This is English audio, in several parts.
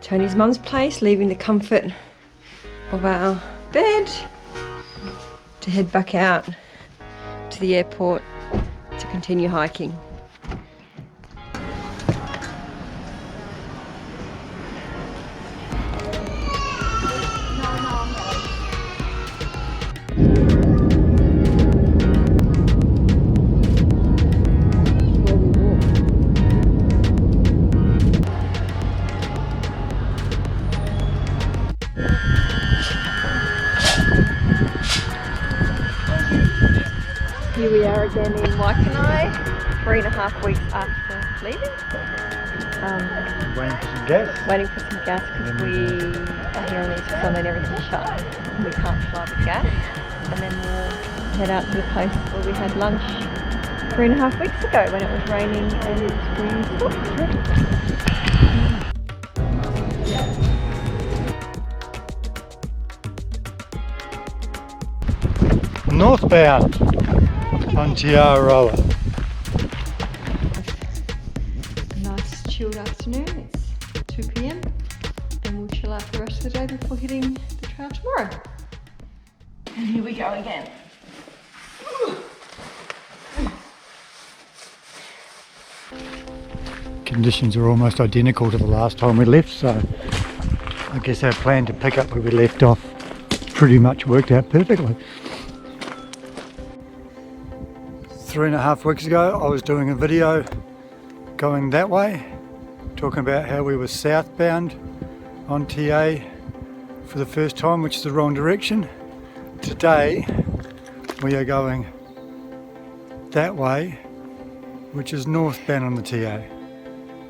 Tony's mum's place, leaving the comfort of our bed to head back out to the airport to continue hiking. Here we are again in Waikanae, 3.5 weeks after leaving. Waiting for some gas. Waiting for some gas because we are here on the Easter Sunday and everything's shut. We can't fly with gas. And then we'll head out to the place where we had lunch 3.5 weeks ago when it was raining and we stopped. Northbound on Te Araroa. A nice chilled afternoon. It's 2 p.m. and we'll chill out for the rest of the day before hitting the trail tomorrow. And here we go again. Conditions are almost identical to the last time we left, so I guess our plan to pick up where we left off pretty much worked out perfectly. 3.5 weeks ago I was doing a video going that way, talking about how we were southbound on TA for the first time, which is the wrong direction. Today we are going that way, which is northbound on the TA.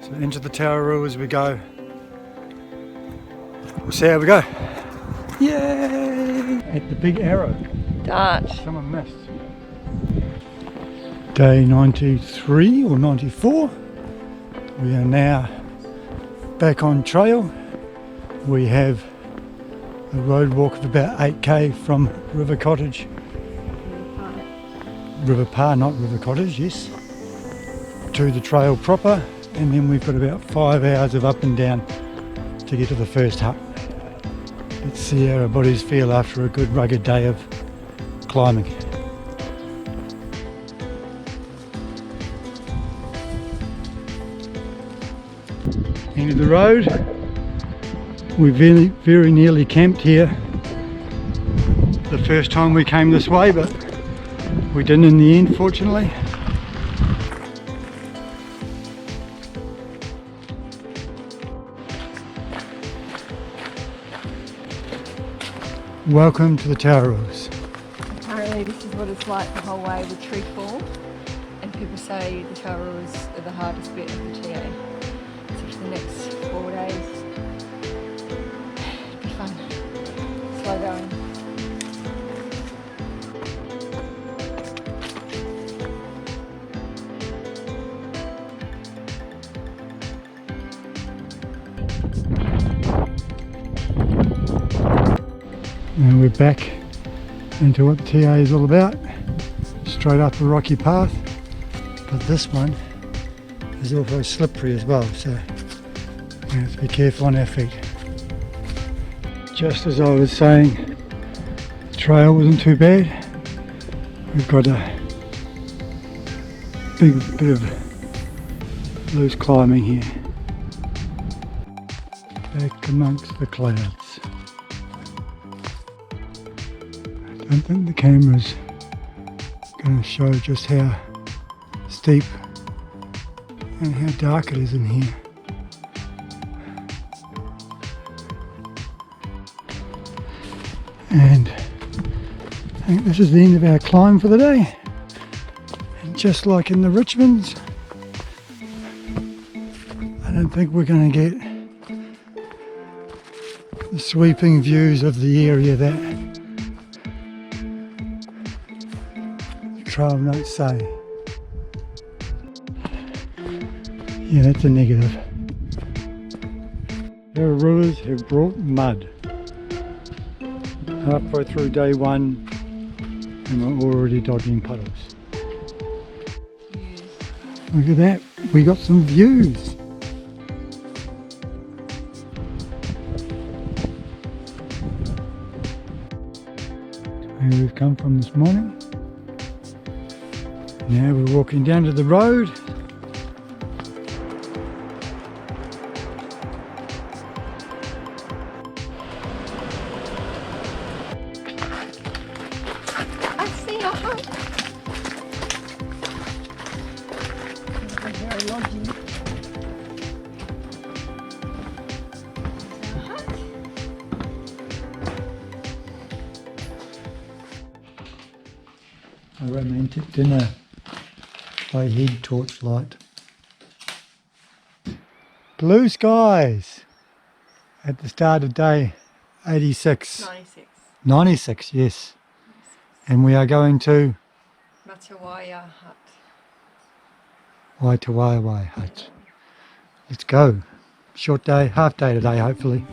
So into the Tararua as we go. We'll see how we go. Yay! At the big arrow. Dart. Someone missed. Day 93 or 94. We are now back on trail. We have a road walk of about 8k from River Cottage. River Par, not River Cottage, yes. To the trail proper, and then we've got about 5 hours of up and down to get to the first hut. Let's see how our bodies feel after a good rugged day of climbing. End of the road. We very nearly camped here the first time we came this way, but we didn't in the end, fortunately. Welcome to the Tararuas. Apparently this is what it's like the whole way with tree fall, and people say the Tararuas are the hardest bit of the TA. So for the next 4 days, it'll be fun. Slow going. And we're back into what the TA is all about, straight up a rocky path, but this one is also slippery as well, so we have to be careful on our feet. Just as I was saying, the trail wasn't too bad. We've got a big bit of loose climbing here, back amongst the clouds. I don't think the camera's going to show just how steep and how dark it is in here. And I think this is the end of our climb for the day. And just like in the Richmonds, I don't think we're going to get the sweeping views of the area that trail notes say. Yeah, that's a negative. Tararuas have brought mud. Halfway through day one and we're already dodging puddles. Look at that, we got some views. where we've come from this morning. Now we're walking down to the road. I see a hut. It's very lodgy. A hut. A romantic dinner by head torchlight. Blue skies at the start of day 86. 96. 96, yes. And we are going to Matawaya hut. Waikanae hut. Let's go. Short day, half day today hopefully.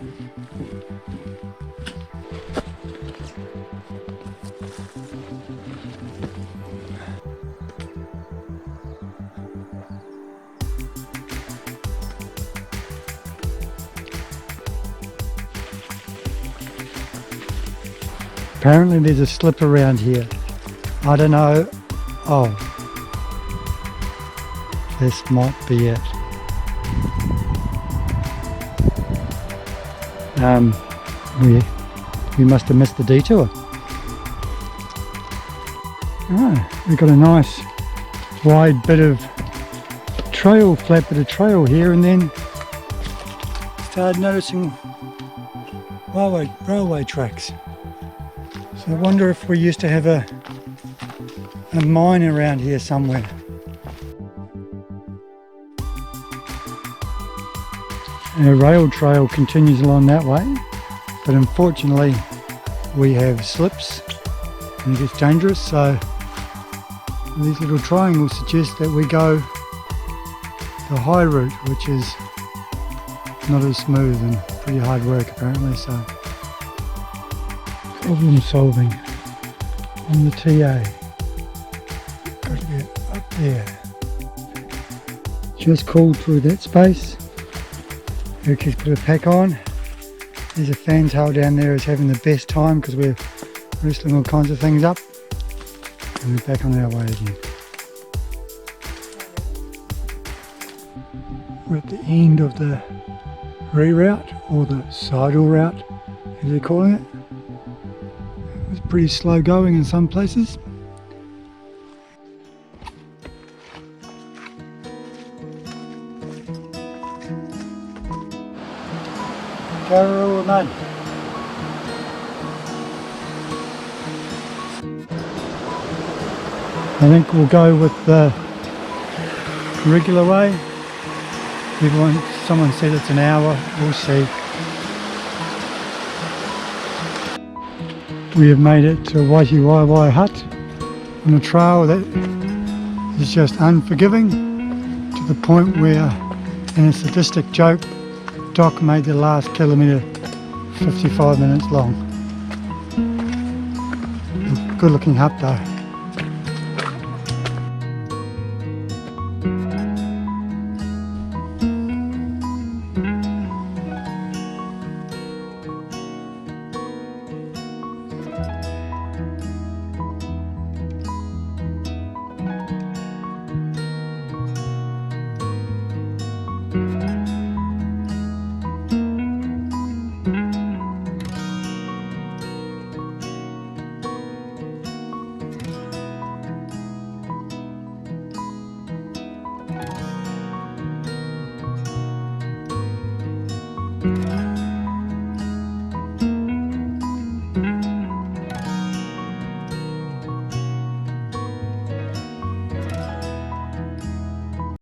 Apparently there's a slip around here. I don't know. Oh, this might be it. We must have missed the detour. Oh, we've got a nice wide bit of trail, flat bit of trail here, and then started noticing railway tracks. So I wonder if we used to have a mine around here somewhere. Our rail trail continues along that way, but unfortunately we have slips and it gets dangerous, so these little triangles suggest that we go the high route, which is not as smooth and pretty hard work apparently. So problem solving on the TA. Got to get up there. Just crawled through that space. Eric's put a pack on. There's a fantail down there is having the best time because we're wrestling all kinds of things up. And we're back on our way again. We're at the end of the reroute, or the sidle route as they're calling it. It's pretty slow going in some places. Te Araroa mud. I think we'll go with the regular way. Someone said it's an hour, we'll see. We have made it to Waikanae hut on a trail that is just unforgiving, to the point where, in a sadistic joke, Doc made the last kilometre 55 minutes long. Good looking hut though.